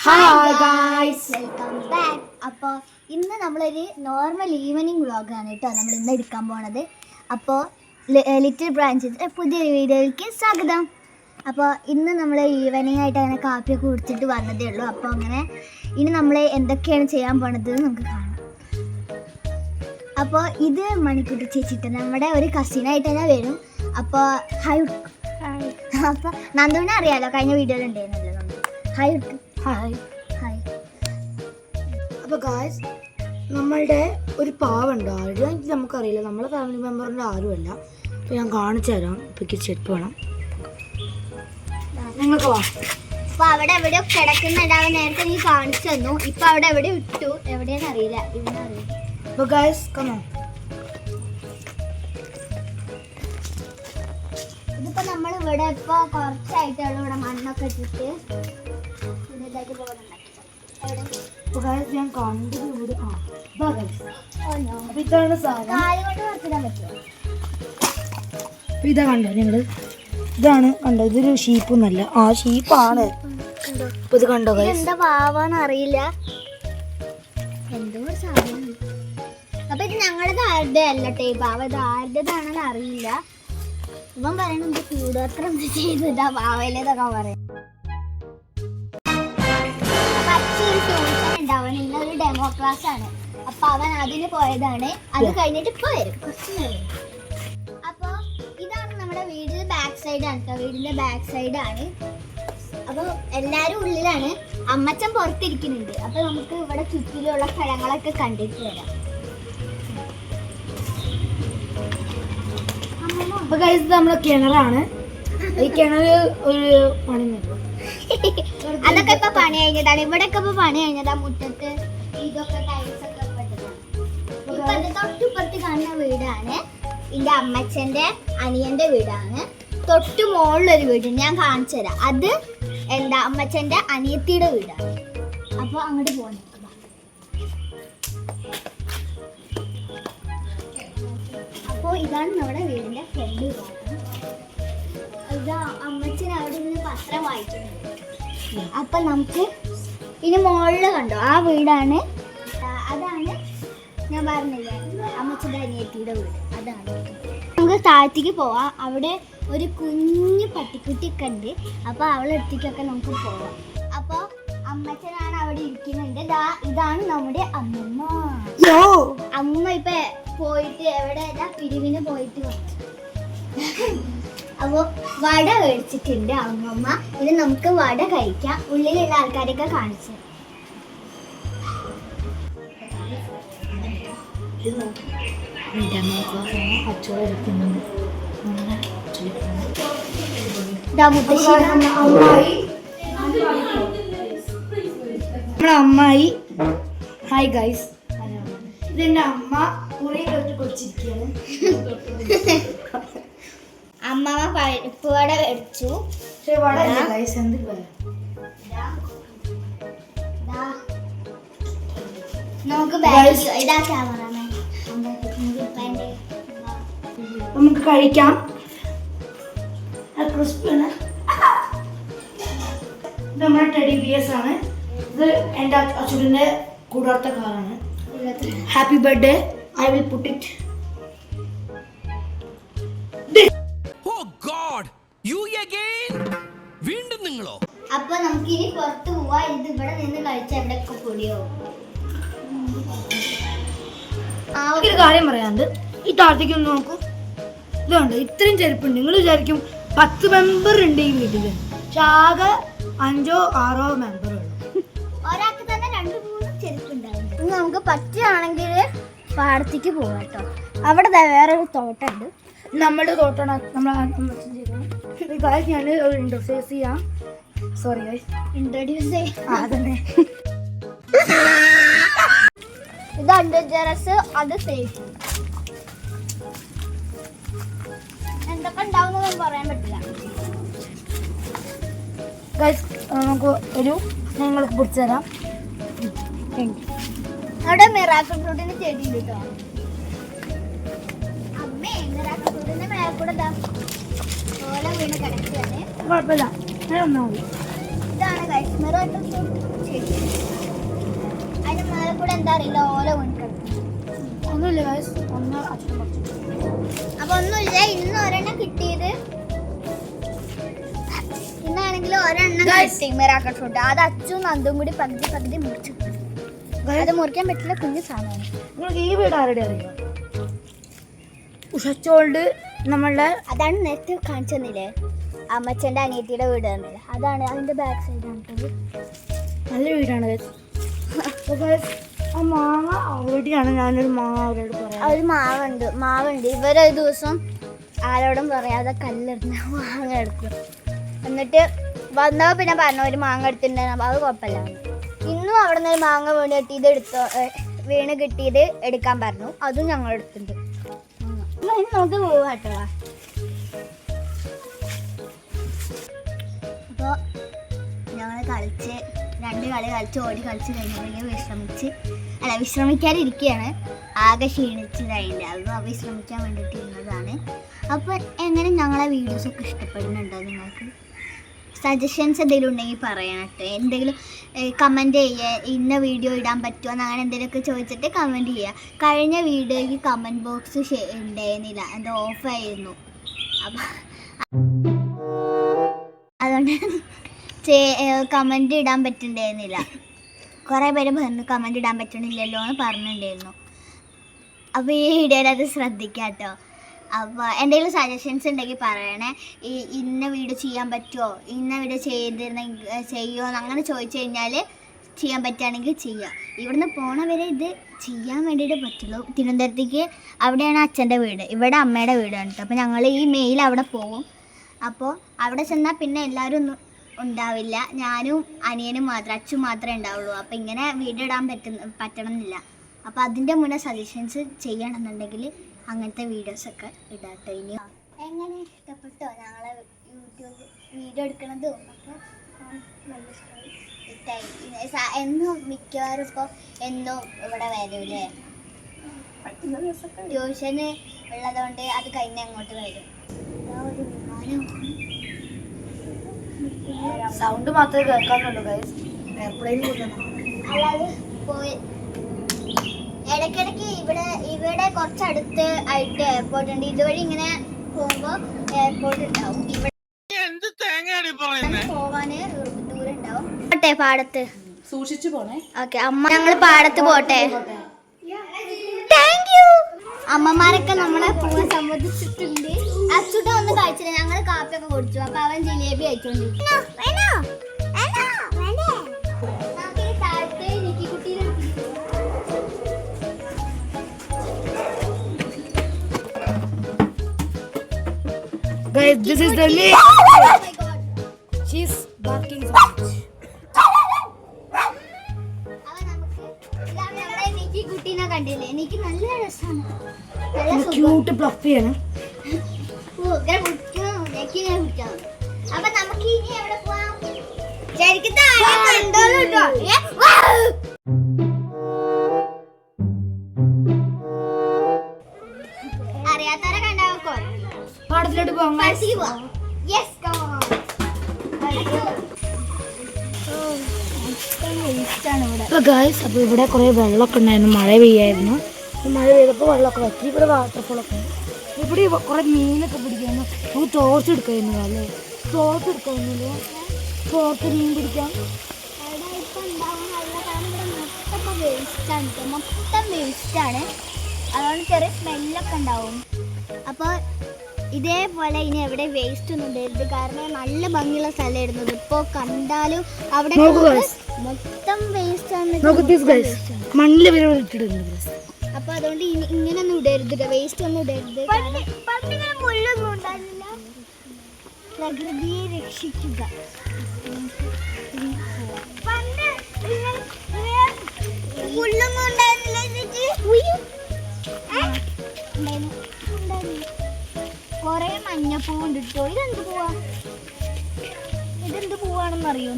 Hi guys, welcome back. അപ്പോൾ ഇന്ന് നമ്മളൊരു നോർമൽ ഈവനിങ് വ്ളോഗാണ് കേട്ടോ നമ്മൾ ഇന്ന് എടുക്കാൻ പോണത്. അപ്പോൾ ലിറ്റിൽ ബ്രാഞ്ചിൻ്റെ പുതിയൊരു വീഡിയോയിലേക്ക് സ്വാഗതം. അപ്പോൾ ഇന്ന് നമ്മൾ ഈവനിങ് ആയിട്ട് അങ്ങനെ കാപ്പിയൊക്കെ കുടിച്ചിട്ട് വന്നതേ ഉള്ളൂ. അപ്പോൾ അങ്ങനെ ഇനി നമ്മൾ എന്തൊക്കെയാണ് ചെയ്യാൻ പോണത് നമുക്ക് കാണാം. അപ്പോൾ ഇത് മണിക്കുട്ടി ചേച്ചിട്ട് നമ്മുടെ ഒരു കസിനായിട്ട് തന്നെ വരും. അപ്പോൾ ഹായ്. അപ്പോൾ നന്ദുവിനെ അറിയാലോ, കഴിഞ്ഞ വീഡിയോയിൽ ഉണ്ടായിരുന്നല്ലോ നന്ദു. Hi hi hi. അപ്പോൾ ഗായ്സ്, നമ്മളുടെ ഒരു പാവുണ്ട്. ആരും എനിക്ക് നമുക്കറിയില്ല, നമ്മളെ ഫാമിലി മെമ്പറിൻ്റെ ആരുമല്ല. അപ്പോൾ ഞാൻ കാണിച്ചു തരാം. ഇപ്പോൾ ചെരുപ്പ് വേണം നിങ്ങൾക്ക് വാ. അപ്പോൾ അവിടെ എവിടെയോ കിടക്കുന്നുണ്ടാവും. നേരത്തെ നീ കാണിച്ചു തന്നു. ഇപ്പം അവിടെ എവിടെ ഇട്ടു, എവിടെയാണെന്ന് അറിയില്ല. ഇവിടെ അറിയില്ല. അപ്പോൾ ഗായ്സ് കമോ, ഇതിപ്പോൾ നമ്മൾ ഇവിടെ ഇപ്പോൾ കുറച്ചായിട്ടുള്ള ഇവിടെ മണ്ണൊക്കെ ഇട്ടിട്ട് ഇതായിട്ട് പോകുന്നുണ്ടാക്കി. അപ്പോൾ ഗായ്സ് ഞാൻ കണ്ടത് ഇവിടെ അപ്പോൾ ഇതാണ് സാധനം. കാല് കൊണ്ട് കുറച്ചിടാൻ പറ്റുമോ? അപ്പോൾ ഇതാ കണ്ടോ നിങ്ങൾ, ഇതാണ് കണ്ടോ, ഇതൊരു ഷീപ്പൊന്നല്ല. ഷീപ്പാണ്. അപ്പോൾ ഇത് കണ്ടോ ഗായ്സ്, എന്താ പാവാന്ന് അറിയില്ല, എന്തോ ഒരു സാധനം. അപ്പൊ ഇത് ഞങ്ങളുടെ ആരുടെ അല്ല ടേപ്പ്, പാവ ഇത് ആരുടേതാണെന്ന് അറിയില്ല. ഇവൻ പറയണത് കൂടോത്ര എന്ത് ചെയ്തതാ പാവയിലേതൊക്കെ പറയാം. അച്ഛൻ ട്യൂഷൻ ഉണ്ടാവണം, ഇന്നൊരു ഡെമോ ക്ലാസ് ആണ്. അപ്പൊ അവൻ അതിന് പോയതാണ്. അത് കഴിഞ്ഞിട്ട് ഇപ്പൊ വരും, കുറച്ച് നേരം. അപ്പൊ ഇതാണ് നമ്മുടെ വീടിന്റെ ബാക്ക് സൈഡ് ആണ് കേട്ടോ, വീടിന്റെ ബാക്ക് സൈഡ് ആണ്. അപ്പൊ എല്ലാരും ഉള്ളിലാണ്, അമ്മച്ചൻ പുറത്തിരിക്കുന്നുണ്ട്. അപ്പൊ നമുക്ക് ഇവിടെ ചുറ്റിലുള്ള സ്ഥലങ്ങളൊക്കെ കണ്ടിട്ട് വരാം. അപ്പോൾ ഗായ്സ് ഇത് നമ്മളെ കിണറാണ്. ഈ കിണറ് ഒരു പണി അതൊക്കെ ഇപ്പൊ പണി കഴിഞ്ഞതാണ്. ഇവിടെ ഒക്കെ ഇപ്പൊ പണി കഴിഞ്ഞതാ. മുറ്റത്ത് ഇതൊക്കെ ടൈൽസ് ഒക്കെ ഇട്ടതാണ്. തൊട്ടുപുറത്ത് കാണുന്ന വീടാണ് എന്റെ അമ്മച്ചന്റെ അനിയന്റെ വീടാണ്. തൊട്ടു മുകളിലൊരു വീട് ഞാൻ കാണിച്ചു തരാം. അത് എന്താ അമ്മച്ചന്റെ അനിയത്തിയുടെ വീടാണ്. അപ്പൊ അങ്ങോട്ട് പോകാൻ. അപ്പോൾ ഇതാണ് നമ്മുടെ വീടിന്റെ ഫ്രണ്ട് ഭാഗം. ഇതാ അമ്മച്ചൻ അവിടെ നിന്ന് പത്രം വായിക്കുന്നുണ്ട്. അപ്പൊ നമുക്ക് ഇനി മുകളിൽ കണ്ടോ, ആ വീടാണ്. അതാണ് ഞാൻ പറഞ്ഞില്ലേ അമ്മച്ചന്റെ അനിയത്തിയുടെ വീട്. അതാണ്. നമുക്ക് താഴത്തേക്ക് പോവാം. അവിടെ ഒരു കുഞ്ഞു പട്ടിക്കുട്ടിയൊക്കെ ഉണ്ട്. അപ്പൊ അവളെ അടുത്തേക്കൊക്കെ നമുക്ക് പോവാം. അപ്പൊ അമ്മച്ചനാണ് അവിടെ ഇരിക്കുന്നുണ്ട്. ഇതാണ് നമ്മുടെ അമ്മമ്മ. അമ്മ ഇപ്പൊ പോയിട്ട് എവിടെ പിരിവിന് പോയിട്ട് വന്നു. അപ്പൊ വട മേടിച്ചിട്ടുണ്ട് അമ്മമ്മ. ഇത് നമുക്ക് വട കഴിക്കാം. ഉള്ളിലുള്ള ആൾക്കാരൊക്കെ കാണിച്ചു. നമ്മളെ അമ്മായി. ഹായ് ഗൈസ്, ഇതെന്റെ അമ്മ പുറേ കൊച്ചിരിക്കുകയാണ്. അമ്മമ്മ പരിപ്പ് വട മേടിച്ചു. പക്ഷേ വട ഗൈസ് എന്ത് പറയാം, നമുക്ക് ഇതാ ക്യാമറ നമുക്ക് കഴിക്കാം. ക്രിസ്പിയാണ്. ഇത് നമ്മുടെ ടെഡി ബിയേഴ്സ് ആണ്. ഇത് എൻ്റെ അച്ഛൻ്റെ കൂടാത്ത കാറാണ്. Happy birthday. I will put it. വീണ്ടും നിങ്ങളോ? അപ്പൊ നമുക്ക് ഇനി പുറത്ത് പോവാ. ഇത് ഇവിടെ നിന്ന് കഴിച്ച എവിടെയൊക്കെ പൊടിയോ. ഒരു കാര്യം പറയാണ്ട്, ഈ താഴത്തേക്ക് ഒന്ന് നോക്കൂ. ഇതുണ്ട്, ഇത്രയും ചെരുപ്പുണ്ട്. നിങ്ങൾ വിചാരിക്കും 10 മെമ്പർ ഉണ്ട് ഈ വീട്ടില്. പക്ഷെ ആകെ 5 or 6 മെമ്പറുള്ളൂ. ഒരാൾക്ക് തന്നെ 2-3 ചെരുപ്പുണ്ടാവും. നമുക്ക് പറ്റുകയാണെങ്കിൽ പാടത്തേക്ക് പോവാം കേട്ടോ. അവിടെ വേറൊരു തോട്ടമുണ്ട്. നമ്മുടെ തോട്ടമാണ് ഞാൻ ഒരു ഇൻട്രൊഡ്യൂസ് ചെയ്യാം. സോറി ഗൈസ്, ഇൻട്രൊഡ്യൂസ് ചെയ്യാം. അതന്നെ. ഇത് അണ്ടർജറസ്, അത് സേഫ്. എന്തൊക്കെ ഉണ്ടാവുന്നതൊന്നും പറയാൻ പറ്റില്ല. ഗൈസ് നമുക്ക് ഒരു നിങ്ങൾക്ക് പിടിച്ചു തരാം. അവിടെ മിറാക്കിൾ ഫ്രൂട്ടിന് ചെടിയുണ്ട് കേട്ടോ. അമ്മേ, മിറാക്കിൾ ഫ്രൂട്ടിന്റെ മേലെ കൂടെ ഓല വീണ് കിടക്കുകയാണ്. കുഴപ്പമില്ല, ഞാൻ ഒന്നാ മതി. ഇതാണ് കശ്മീർ ശരി. അതിന്റെ മേലെ കൂടെ എന്താ അറിയില്ല ഓല വീണിട്ടുണ്ട്. ഒന്നുമില്ല ഗൈസ്, ഒന്ന് അച്ഛൻ പറഞ്ഞു. അപ്പൊ ഒന്നുമില്ല, ഇന്ന് ഒരെണ്ണം കിട്ടിയത്. ഇന്നാണെങ്കിൽ ഒരെണ്ണം കിട്ടി മിറാക്കിൾ ഫ്രൂട്ട്. അത് അച്ചും നന്ദും കൂടി പകുതി മുറിച്ചു. അത് മുറിക്കാൻ പറ്റില്ല, കുഞ്ഞു സാധനമാണ്. നിങ്ങൾക്ക് ഈ വീട് ആരുടെ അറിയാം? ഉഷച്ചോൾഡ് നമ്മളുടെ അതാണ് നേരത്തെ കാണിച്ചു തന്നില്ലേ, അമ്മച്ചൻ്റെ അനിയത്തിയുടെ വീട് തന്നില്ല, അതാണ് അതിന്റെ ബാക്ക് സൈഡാണ്. നല്ല വീടാണ് ഗൈസ്. ആ മാങ്ങ അവിടെയാണ് ഞാനൊരു മാങ്ങ അവരോട് പറയാം. ഒരു മാവുണ്ട്. ഇവരൊരു ദിവസം ആരോടും പറയാതെ കല്ലെറിഞ്ഞ മാങ്ങ എടുക്കും. എന്നിട്ട് വന്നപ്പോൾ പിന്നെ പറഞ്ഞു ഒരു മാങ്ങ എടുത്തിട്ടുണ്ടെങ്കിൽ അത് കുഴപ്പമില്ല. ഇന്നും അവിടെ നിന്ന് ഒരു മാങ്ങ വീണ് കിട്ടിയത് എടുക്കാൻ പറഞ്ഞു. അതും ഞങ്ങൾ എടുത്തിട്ടുണ്ട്. നമുക്ക് പോവാട്ടോ. അപ്പോൾ ഞങ്ങൾ കളിച്ച് 2 കളി കളിച്ച് ഓടി കളിച്ച് കഴിഞ്ഞപ്പോൾ വിശ്രമിക്കാതിരിക്കുകയാണ്. ആകെ ക്ഷീണിച്ചതായില്ല. അത് വിശ്രമിക്കാൻ വേണ്ടിയിട്ട് ഇരുന്നതാണ്. അപ്പോൾ എങ്ങനെ ഞങ്ങളെ വീഡിയോസൊക്കെ ഇഷ്ടപ്പെടുന്നുണ്ടോ? നിങ്ങൾക്ക് സജഷൻസ് എന്തെങ്കിലും ഉണ്ടെങ്കിൽ പറയണട്ടെ. എന്തെങ്കിലും കമൻറ്റ് ചെയ്യുക, ഇന്ന വീഡിയോ ഇടാൻ പറ്റുമോ എന്ന് അങ്ങനെ എന്തെങ്കിലുമൊക്കെ ചോദിച്ചിട്ട് കമൻറ്റ് ചെയ്യുക. കഴിഞ്ഞ വീഡിയോയ്ക്ക് കമൻറ്റ് ബോക്സ് ഉണ്ടായിരുന്നില്ല, എൻ്റെ ഓഫായിരുന്നു. അപ്പം അതുകൊണ്ട് കമൻറ്റ് ഇടാൻ പറ്റുന്നുണ്ടായിരുന്നില്ല. കുറേ പേര് പറഞ്ഞു കമൻറ്റ് ഇടാൻ പറ്റണില്ലല്ലോ എന്ന് പറഞ്ഞിട്ടുണ്ടായിരുന്നു. അപ്പോൾ ഈ വീഡിയോയിൽ അത് ശ്രദ്ധിക്കാം കേട്ടോ. അപ്പോൾ എന്തെങ്കിലും സജഷൻസ് ഉണ്ടെങ്കിൽ പറയണേ. ഇന്ന വീഡിയോ ചെയ്യാൻ പറ്റുമോ, ഇന്ന വീഡിയോ ചെയ്യുമോ അങ്ങനെ ചോദിച്ചു കഴിഞ്ഞാൽ ചെയ്യാൻ പറ്റുകയാണെങ്കിൽ ചെയ്യുക. ഇവിടുന്ന് പോണ വരെ ഇത് ചെയ്യാൻ വേണ്ടിയിട്ട് പറ്റുള്ളൂ. തിരുവനന്തപുരത്തേക്ക് അവിടെയാണ് അച്ഛൻ്റെ വീട്, ഇവിടെ അമ്മയുടെ വീടാണ് കേട്ടോ. അപ്പോൾ ഞങ്ങൾ ഈ മെയിൽ അവിടെ പോകും. അപ്പോൾ അവിടെ ചെന്നാൽ പിന്നെ എല്ലാവരും ഒന്നും ഉണ്ടാവില്ല, ഞാനും അനിയനും മാത്രം, അച്ഛൻ മാത്രമേ ഉണ്ടാവുള്ളൂ. അപ്പോൾ ഇങ്ങനെ വീഡിയോ ഇടാൻ പറ്റണമെന്നില്ല. അപ്പോൾ അതിൻ്റെ മുന്നേ സജഷൻസ് ചെയ്യണമെന്നുണ്ടെങ്കിൽ അങ്ങനത്തെ വീഡിയോസൊക്കെ ഇടാട്ടോ. ഇനി എങ്ങനെ ഇഷ്ടപ്പെട്ടോ ഞങ്ങളെ യൂട്യൂബ് വീഡിയോ എടുക്കണതും? അപ്പോൾ നല്ല ഇഷ്ടമായി. എന്നും മിക്കവാറും ഇപ്പോൾ എന്നും ഇവിടെ വരൂലേ, ട്യൂഷന് ഉള്ളതുകൊണ്ട് അത് കഴിഞ്ഞ് അങ്ങോട്ട് വരും. ഒരു വിമാനം സൗണ്ട് മാത്രമേ കേൾക്കാനുള്ളൂ ഗൈസ്. എയർപ്ലെയിൻ അല്ലാതെ പോയി ഇടയ്ക്കിടയ്ക്ക് ഇവിടെ കുറച്ചടുത്ത് ആയിട്ട് എയർപോർട്ട് ഉണ്ട്. ഇതുവഴി ഇങ്ങനെ പോകുമ്പോൾ എയർപോർട്ട് ഉണ്ടാവും. ഇവിടെ പോവാന് ദൂരം ഉണ്ടാവും. പോട്ടെ പാടത്ത് സൂക്ഷിച്ചു പോണേ. ഓക്കെ അമ്മ, ഞങ്ങൾ പാടത്ത് പോട്ടെ. Thank you. അമ്മമാരൊക്കെ നമ്മളെ പോവാൻ സമ്മതിച്ചിട്ടുണ്ട്. അച്ചുട്ട ഒന്ന് കഴിച്ചില്ല, ഞങ്ങൾ കാപ്പിയൊക്കെ കുടിച്ചു. അപ്പൊ അവൻ jalebi കഴിച്ചോണ്ടിരിക്കും. Guys, this is the lake. She's barking so much. കുട്ടീനെ കണ്ടില്ലേ, എനിക്ക് നല്ല രസമാണ്. ക്യൂട്ട് ഫ്ലഫിയാണ്. അപ്പൊ നമുക്ക് ഇനി എവിടെ പോവാം? ശരിക്കും കണ്ടോളൂ കേട്ടോ. അറിയാത്തവരെ കണ്ടാവോ പാടത്തിലോട്ട് പോകാം. അപ്പൊ ഇവിടെ കുറെ വെള്ളമൊക്കെ ഉണ്ടായിരുന്നു, മഴ പെയ്യായിരുന്നു. മഴ പെയ്തപ്പോൾ വെള്ളമൊക്കെ വറ്റി. ഇവിടെ വാട്ടർഫോളൊക്കെ ഉണ്ട്. ഇവിടെ കുറെ മീനൊക്കെ പിടിക്കായിരുന്നു. നമുക്ക് ടോർച്ച് എടുക്കായിരുന്നു അല്ലേ? ടോർച്ച് എടുക്കാവുന്നല്ലോ, ടോർച്ച് മീൻ പിടിക്കാം. മൊത്തം വേസ്റ്റാണ്, അതുകൊണ്ട് ചെറിയ സ്മെല്ലൊക്കെ ഉണ്ടാവും. അപ്പോൾ ഇതേപോലെ ഇനി എവിടെ വേസ്റ്റ് ഒന്നും ഇടരുത്, കാരണം നല്ല ഭംഗിയുള്ള സ്ഥലമായിരുന്നു. ഇപ്പോൾ കണ്ടാലും അവിടെ മൊത്തം വേസ്റ്റ് ആണ്, മണ്ണിൽ വരെ ഇട്ടിടുന്നു. അപ്പൊ അതുകൊണ്ട് ഇങ്ങനൊന്നും ഇടരുത്, വേസ്റ്റ് ഒന്നും ഇടരുത്. മുള്ളൊന്നും ഉണ്ടായിരുന്നില്ല. പ്രകൃതിയെ രക്ഷിക്കുക. മുള്ളൊന്നും ഉണ്ടായിരുന്നില്ല. കൊറേ മഞ്ഞപ്പൂ കൊണ്ടിട്ടോ. ഇതെന്ത് പൂവാണെന്ന് അറിയോ?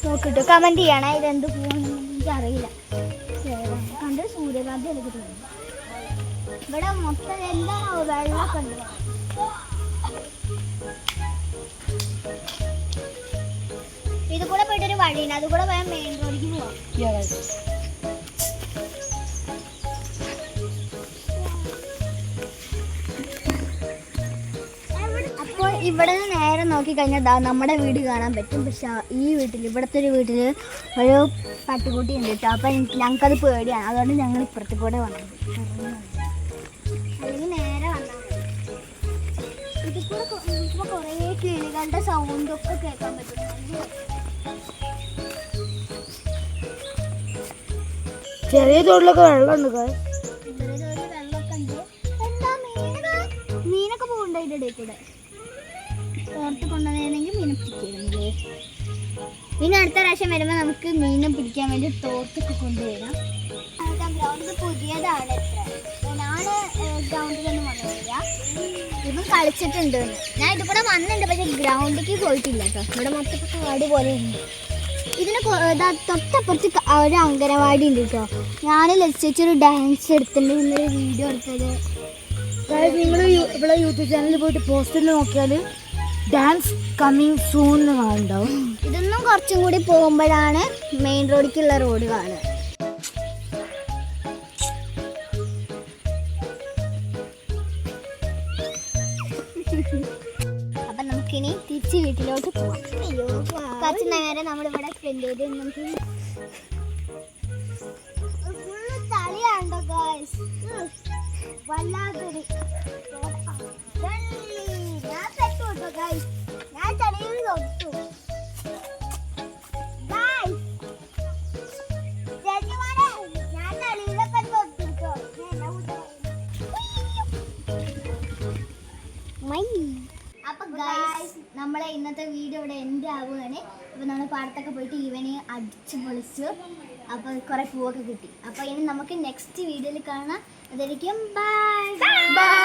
നോക്കിട്ടോ, കമന്റ് ചെയ്യണേ ഇതെന്ത് പൂവാണെന്ന്. എനിക്കറിയില്ല. കണ്ട് സൂര്യകാന്തി എനിക്ക് തോന്നുന്നു. ഇവിടെ മൊത്തം എന്താണോ വെള്ളമൊക്കെ ഉണ്ട്. ഇത് കൂടെ പോയിട്ടൊരു വഴിയുണ്ട്, അത് കൂടെ പോയാൽ മെയിൻ റോഡിലേക്ക് പോവാം. അപ്പോൾ ഇവിടെ നിന്ന് നേരെ നോക്കിക്കഴിഞ്ഞാൽ നമ്മുടെ വീട് കാണാൻ പറ്റും. പക്ഷെ ഈ വീട്ടിൽ, ഇവിടുത്തെ ഒരു വീട്ടിൽ ഒരു പട്ടിക്കുട്ടി ഉണ്ട് കേട്ടോ. അപ്പം ഞങ്ങൾക്കത് പേടിയാണ്, അതുകൊണ്ട് ഞങ്ങൾ ഇപ്പുറത്ത് കൂടെ വന്നത്. അല്ലെങ്കിൽ നേരെ വന്നാൽ ഇതിൽ കൂടെ ഇപ്പോൾ കുറേ കിളികളുടെ സൗണ്ടൊക്കെ കേൾക്കാൻ പറ്റും. ചെറിയ തോട്ടിലൊക്കെ വെള്ളമുണ്ട്. വെള്ളമൊക്കെ ഉണ്ട്. എന്താ മീനൊക്കെ പോകുന്നുണ്ട് അതിൻ്റെ ഇടയിൽ കൂടെ. ഓർത്ത് കൊണ്ടുവന്നിരുന്നെങ്കിൽ മീനെ പിടിക്കായിരുന്നില്ലേ. ഇനി അടുത്ത പ്രാവശ്യം വരുമ്പോൾ നമുക്ക് മീനെ പിടിക്കാൻ വേണ്ടി തോർത്തൊക്കെ കൊണ്ടുവരാം. ഗ്രൗണ്ട് പുതിയതാണ്. ഞാൻ ഗ്രൗണ്ടിലൊന്നും വന്നിട്ടില്ല. ഇപ്പം കളിച്ചിട്ടുണ്ട്. ഞാൻ ഇത് കൂടെ വന്നിട്ടുണ്ട്, പക്ഷേ ഗ്രൗണ്ടിലേക്ക് പോയിട്ടില്ല കേട്ടോ. ഇവിടെ മൊത്തം കാട് പോലെ ഉണ്ട്. ഇതിന് തൊട്ടപ്പുറത്ത് ഒരു അംഗനവാടി ഉണ്ട് കേട്ടോ. ഞാൻ ലക്ഷ്യൊരു ഡാൻസ് എടുത്തിട്ടുണ്ട്, ഇന്നൊരു വീഡിയോ എടുത്തത്. നിങ്ങൾ ഇവിടെ യൂട്യൂബ് ചാനലിൽ പോയിട്ട് പോസ്റ്ററിൽ നോക്കിയാൽ ഡാൻസ് കമ്മിങ് സൂൺ എന്ന് കാണുന്നുണ്ടാവും. ഇതൊന്നും കുറച്ചും കൂടി പോകുമ്പോഴാണ് മെയിൻ റോഡിലേക്കുള്ള റോഡ് കാണുക. അപ്പം നമുക്കിനി തിരിച്ച് വീട്ടിലോട്ട് പോവാം. കുറച്ച് നേരം നമ്മളിവിടെ സ്പെൻഡ് ചെയ്ത് നമുക്ക് ഫുള്ള് ചളിയാണ്ടോ ഗായ്സ്. വല്ലാത്തൊരു ഞാൻ പെട്ടു കേട്ടോ ഗായ്സ്. ഞാൻ ചളിയിൽ തൊട്ടു ഗായ്സ്. ചേച്ചിമാരെ, ഞാൻ ചളിയിലൊക്കെ തൊട്ടു കേട്ടോ. അപ്പൊ ഗായ്സ്, നമ്മളെ ഇന്നത്തെ വീഡിയോ ഇവിടെ എൻഡ് ആവുകയാണ്. അപ്പൊ നമ്മൾ പാടത്തൊക്കെ പോയിട്ട് ഈവനിങ് അടിച്ചു പൊളിച്ചു. അപ്പൊ കുറെ പൂവൊക്കെ കിട്ടി. അപ്പൊ ഇനി നമുക്ക് നെക്സ്റ്റ് വീഡിയോയിൽ കാണാം. അതായിരിക്കും ബൈ.